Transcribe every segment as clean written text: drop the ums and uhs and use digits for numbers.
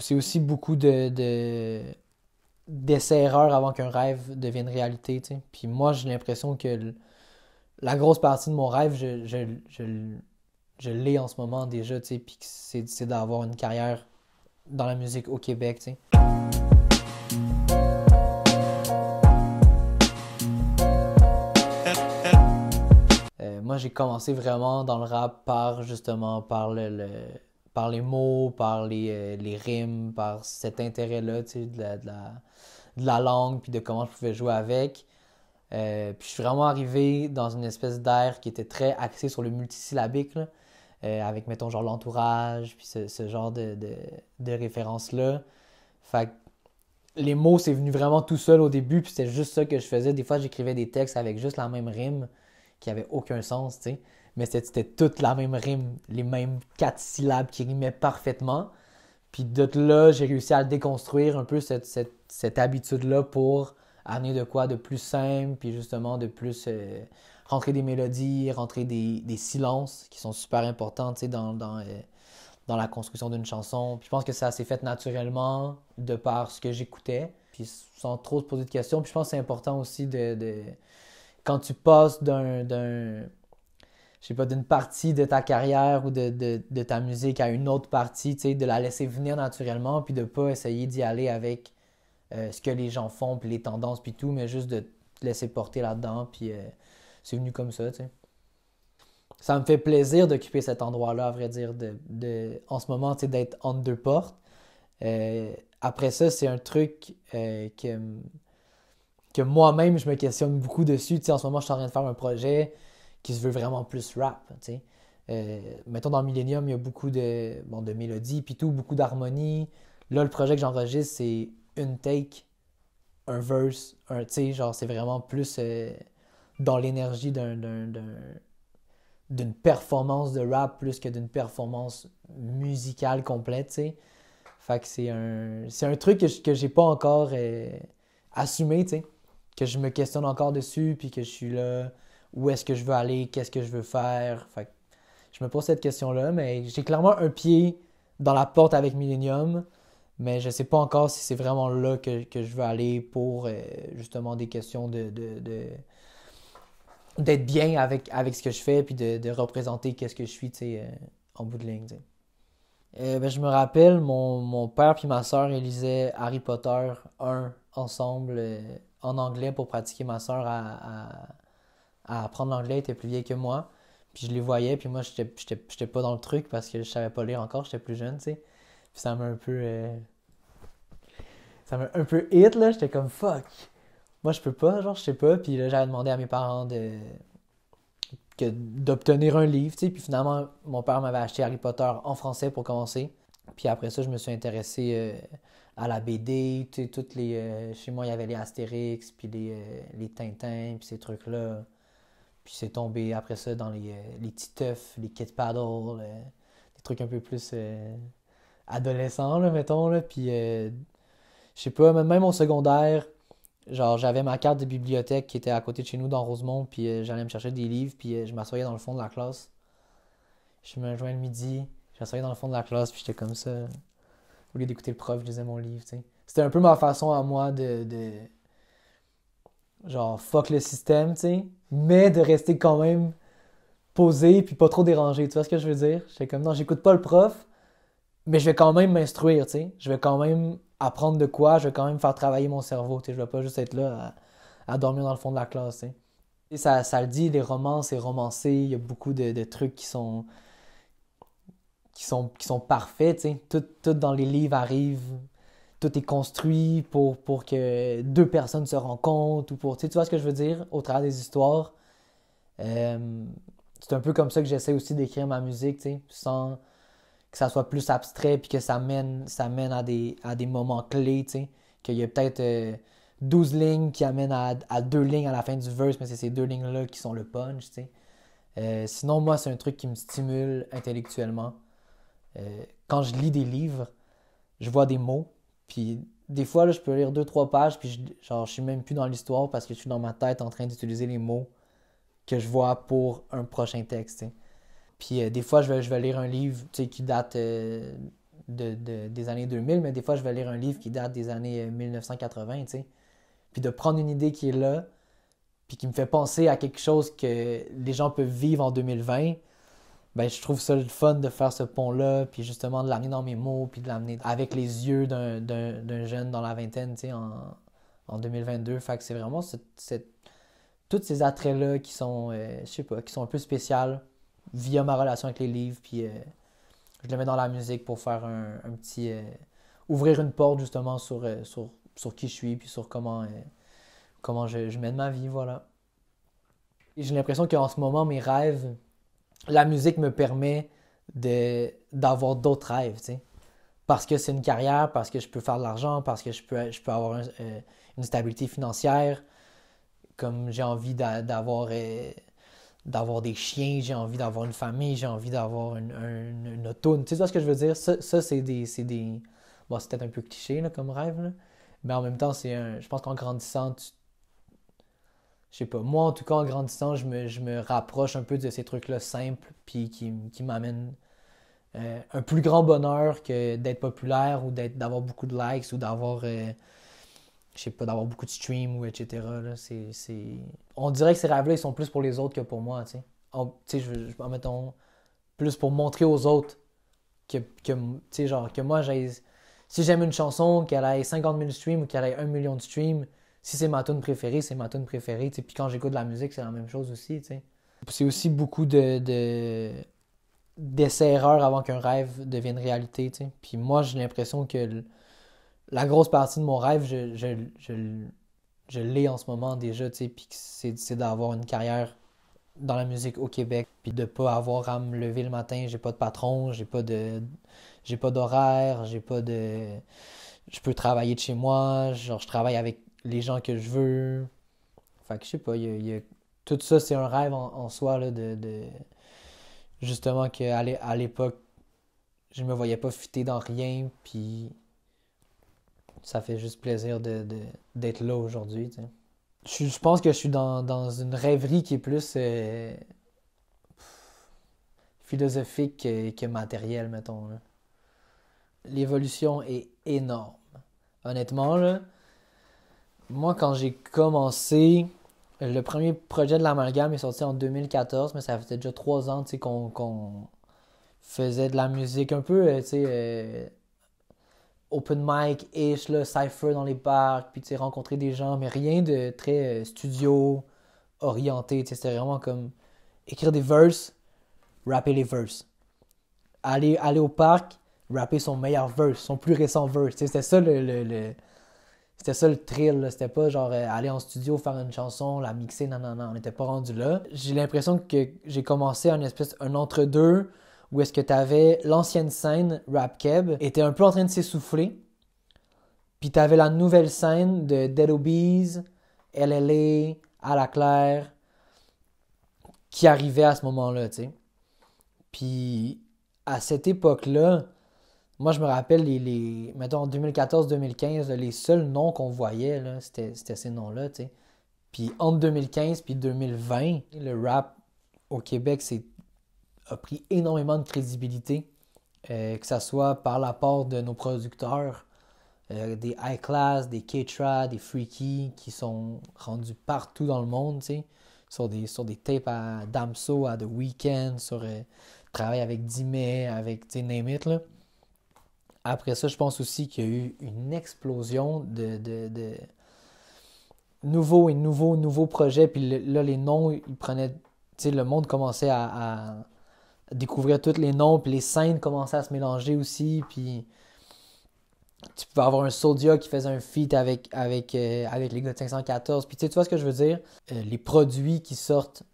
C'est aussi beaucoup d'essais-erreurs avant qu'un rêve devienne réalité, tu sais. Puis moi, j'ai l'impression que la grosse partie de mon rêve, je l'ai en ce moment déjà, tu sais, puis que c'est d'avoir une carrière dans la musique au Québec, tu sais. Moi, j'ai commencé vraiment dans le rap par, justement, par les mots, par les rimes, par cet intérêt-là, tu sais, de la langue, puis de comment je pouvais jouer avec. Puis je suis vraiment arrivé dans une espèce d'air qui était très axé sur le multisyllabique, là, avec, mettons, genre l'entourage, puis ce genre de références-là. Fait que les mots, c'est venu vraiment tout seul au début, puis c'était juste ça que je faisais. Des fois, j'écrivais des textes avec juste la même rime, qui avait aucun sens, tu sais. Mais c'était toute la même rime, les mêmes 4 syllabes qui rimaient parfaitement. Puis de là, j'ai réussi à déconstruire un peu cette habitude-là pour amener de quoi de plus simple, puis justement de plus rentrer des mélodies, rentrer des silences qui sont super importants, tu sais, dans la construction d'une chanson. Puis je pense que ça s'est fait naturellement de par ce que j'écoutais, puis sans trop se poser de questions. Puis je pense que c'est important aussi quand tu passes je sais pas, d'une partie de ta carrière ou de ta musique à une autre partie, tu sais, de la laisser venir naturellement, puis de pas essayer d'y aller avec ce que les gens font, puis les tendances, puis tout, mais juste de te laisser porter là-dedans, puis c'est venu comme ça, tu sais. Ça me fait plaisir d'occuper cet endroit-là, à vrai dire, en ce moment, tu sais, d'être entre deux portes. Après ça, c'est un truc que moi-même, je me questionne beaucoup dessus. Tu sais, en ce moment, je suis en train de faire un projet qui se veut vraiment plus rap, tu sais. Mettons, dans Millennium, il y a beaucoup de mélodies, puis tout, beaucoup d'harmonie. Là, le projet que j'enregistre, c'est une take, un verse, tu sais, genre, c'est vraiment plus dans l'énergie d'une performance de rap plus que d'une performance musicale complète, tu sais. Fait que c'est un truc que j'ai pas encore assumé, tu sais. Que je me questionne encore dessus, puis que je suis là, où est-ce que je veux aller, qu'est-ce que je veux faire. Fait que je me pose cette question-là, mais j'ai clairement un pied dans la porte avec Millennium, mais je sais pas encore si c'est vraiment là que je veux aller pour justement des questions d'être bien avec ce que je fais, puis de représenter qu'est-ce que je suis, tu sais, en bout de ligne, tu sais. Ben, je me rappelle, mon père puis ma soeur, ils lisaient Harry Potter 1 ensemble en anglais pour pratiquer. Ma soeur à apprendre l'anglais, elle était plus vieille que moi. Puis je les voyais, puis moi, j'étais pas dans le truc parce que je savais pas lire encore, j'étais plus jeune, tu sais. Puis ça m'a un peu hit, là. J'étais comme, fuck. Moi, je peux pas, genre, je sais pas. Puis là, j'avais demandé à mes parents d'obtenir un livre, tu sais. Puis finalement, mon père m'avait acheté Harry Potter en français pour commencer. Puis après ça, je me suis intéressé à la BD, tu sais, chez moi, il y avait les Astérix, puis les Tintins, puis ces trucs-là. Puis c'est tombé après ça dans les Titeuf, les Kid Paddle, des trucs un peu plus adolescents, là, mettons, là. Puis je sais pas, même au secondaire, genre j'avais ma carte de bibliothèque qui était à côté de chez nous dans Rosemont, puis j'allais me chercher des livres, puis je m'assoyais dans le fond de la classe. Je me joignais le midi, je m'assoyais dans le fond de la classe, puis j'étais comme ça. Au lieu d'écouter le prof, je lisais mon livre, tu sais. C'était un peu ma façon à moi genre fuck le système, tu sais, mais de rester quand même posé puis pas trop dérangé, tu vois ce que je veux dire? J'étais comme non, j'écoute pas le prof, mais je vais quand même m'instruire, tu sais. Je vais quand même apprendre de quoi, je vais quand même faire travailler mon cerveau, tu sais. Je vais pas juste être là à dormir dans le fond de la classe, tu sais. Et ça le dit, les romans, c'est romancé, il y a beaucoup de trucs qui sont parfaits, tu sais. Tout dans les livres arrive, tout est construit pour que deux personnes se rencontrent, ou tu vois ce que je veux dire, au travers des histoires. Euh, c'est un peu comme ça que j'essaie aussi d'écrire ma musique, tu sais, sans que ça soit plus abstrait, puis que ça mène à des moments clés, tu sais, qu'il y a peut-être 12 lignes qui amènent à 2 lignes à la fin du verse, mais c'est ces 2 lignes-là qui sont le punch, tu sais. Sinon, moi, c'est un truc qui me stimule intellectuellement. Quand je lis des livres, je vois des mots, puis des fois, là, je peux lire 2, 3 pages, puis genre, je suis même plus dans l'histoire parce que je suis dans ma tête en train d'utiliser les mots que je vois pour un prochain texte, tu sais. Puis des fois, je vais lire un livre, tu sais, qui date des années 2000, mais des fois, je vais lire un livre qui date des années 1980, tu sais. Puis de prendre une idée qui est là, puis qui me fait penser à quelque chose que les gens peuvent vivre en 2020, ben je trouve ça le fun de faire ce pont-là, puis justement de l'amener dans mes mots, puis de l'amener avec les yeux d'un jeune dans la vingtaine, tu sais, en 2022. Fait que c'est vraiment tous ces attraits-là qui sont, je sais pas, qui sont un peu spéciaux via ma relation avec les livres, puis je le mets dans la musique pour faire un petit... ouvrir une porte justement sur qui je suis, puis sur comment je mène ma vie, voilà. Et j'ai l'impression qu'en ce moment, mes rêves, la musique me permet d'avoir d'autres rêves, tu sais. Parce que c'est une carrière, parce que je peux faire de l'argent, parce que je peux avoir une stabilité financière, comme j'ai envie d'avoir des chiens, j'ai envie d'avoir une famille, j'ai envie d'avoir une auto. Tu sais ce que je veux dire? Ça c'est des... Bon, c'est peut-être un peu cliché là, comme rêve, là. Mais en même temps, je pense qu'en grandissant, je sais pas, moi en tout cas en grandissant, je me rapproche un peu de ces trucs-là simples, puis qui m'amènent un plus grand bonheur que d'être populaire ou d'avoir beaucoup de likes ou d'avoir, je sais pas, d'avoir beaucoup de streams ou etc. Là. On dirait que ces rêves-là, ils sont plus pour les autres que pour moi, tu sais. Tu sais, mettons, plus pour montrer aux autres tu sais, genre, que moi, si j'aime une chanson, qu'elle ait 50 000 streams ou qu'elle ait 1 million de streams, si c'est ma tune préférée, c'est ma tune préférée, tu sais. Puis quand j'écoute de la musique, c'est la même chose aussi, tu sais. C'est aussi beaucoup d'essais-erreurs avant qu'un rêve devienne réalité, tu sais. Puis moi, j'ai l'impression que la grosse partie de mon rêve, je l'ai en ce moment déjà, tu sais, puis c'est d'avoir une carrière dans la musique au Québec, puis de pas avoir à me lever le matin, j'ai pas de patron, j'ai pas d'horaire, je peux travailler de chez moi, genre je travaille avec les gens que je veux. Fait que je sais pas, tout ça c'est un rêve en soi là, justement à l'époque, je me voyais pas fitter dans rien, puis ça fait juste plaisir d'être là aujourd'hui, tu sais. Je pense que je suis dans une rêverie qui est plus philosophique que matérielle, mettons, là. L'évolution est énorme. Honnêtement, là, moi, quand j'ai commencé, le premier projet de l'amalgame est sorti en 2014, mais ça faisait déjà 3 ans, tu sais, qu'on faisait de la musique un peu, tu sais, open mic-ish, là, cypher dans les parcs, puis tu sais, rencontrer des gens, mais rien de très studio orienté, tu sais, c'était vraiment comme écrire des verses, rapper les verses. Aller au parc, rapper son meilleur verse, son plus récent verse, tu sais, c'était ça le thrill, là. C'était pas genre aller en studio, faire une chanson, la mixer, non, non, non, on n'était pas rendu là. J'ai l'impression que j'ai commencé un entre-deux où est-ce que t'avais l'ancienne scène rap keb était un peu en train de s'essouffler, puis t'avais la nouvelle scène de Dead Obies, LLA, À la Claire, qui arrivait à ce moment-là, tu sais. Puis à cette époque-là, moi je me rappelle mettons en 2014-2015, les seuls noms qu'on voyait, là, c'était ces noms-là, tu sais. Puis entre 2015 puis 2020, le rap au Québec a pris énormément de crédibilité, que ce soit par la part de nos producteurs, des High Class, des K-Tra, des Freaky, qui sont rendus partout dans le monde, tu sais, sur des tapes à Damso, à The Weeknd, travail avec Dime, avec, tu sais, name it, là. Après ça, je pense aussi qu'il y a eu une explosion de nouveaux projets, puis là, les noms, ils prenaient, tu sais, le monde commençait à découvrir tous les noms, puis les scènes commençaient à se mélanger aussi, puis tu pouvais avoir un Soulja qui faisait un feat avec les gars de 514, puis tu vois ce que je veux dire? Les produits qui sortent,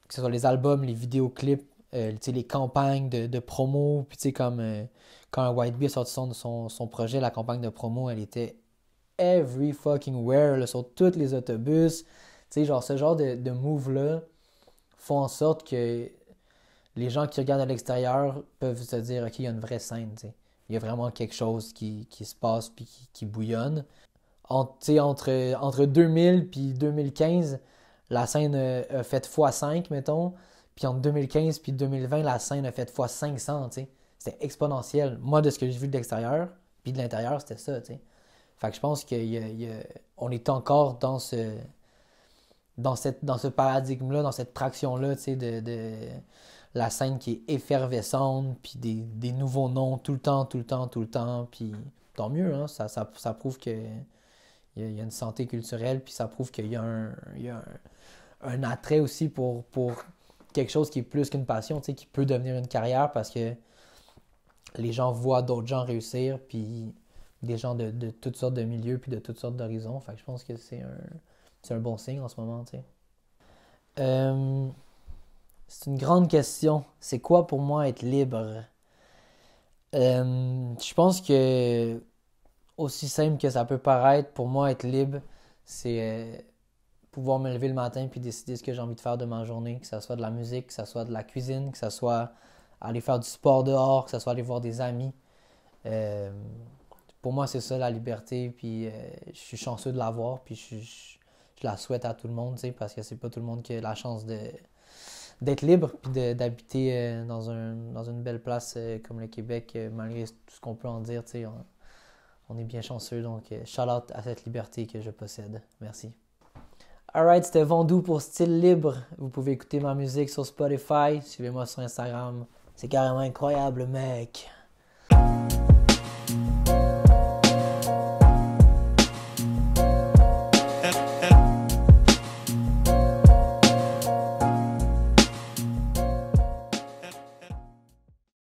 que ce soit les albums, les vidéoclips, tu sais, les campagnes de promo, puis tu sais, comme quand White Bee a sorti son projet, la campagne de promo, elle était every fucking where, là, sur tous les autobus, tu sais, genre ce genre de move-là font en sorte que les gens qui regardent à l'extérieur peuvent se dire, OK, il y a une vraie scène, tu sais. Il y a vraiment quelque chose qui se passe puis qui bouillonne. Entre 2000 puis 2015, la scène a fait x5, mettons. Puis entre 2015 puis 2020, la scène a fait x500, tu sais. c'était exponentiel. Moi, de ce que j'ai vu de l'extérieur, puis de l'intérieur, c'était ça, tu sais. Fait que je pense qu'on est encore dans ce paradigme-là, dans cette traction-là, tu sais, de la scène qui est effervescente, puis des nouveaux noms tout le temps, tout le temps, tout le temps, puis tant mieux, hein, ça prouve que il y a une santé culturelle, puis ça prouve qu'il y a un attrait aussi pour quelque chose qui est plus qu'une passion, tu sais, qui peut devenir une carrière parce que les gens voient d'autres gens réussir, puis des gens de toutes sortes de milieux, puis de toutes sortes d'horizons. Fait que je pense que c'est un bon signe en ce moment, tu sais. Euh, c'est une grande question. C'est quoi pour moi être libre? Je pense que aussi simple que ça peut paraître, pour moi être libre, c'est pouvoir me lever le matin puis décider ce que j'ai envie de faire de ma journée, que ce soit de la musique, que ce soit de la cuisine, que ce soit aller faire du sport dehors, que ce soit aller voir des amis. Euh, pour moi, c'est ça la liberté, puis je suis chanceux de l'avoir, puis je la souhaite à tout le monde, tu sais, parce que c'est pas tout le monde qui a la chance d'être libre, puis d'habiter dans une belle place comme le Québec, malgré tout ce qu'on peut en dire, tu sais, on est bien chanceux, donc shout out à cette liberté que je possède. Merci. Alright, c'était Vendou pour Style Libre. Vous pouvez écouter ma musique sur Spotify. Suivez-moi sur Instagram. C'est carrément incroyable, mec.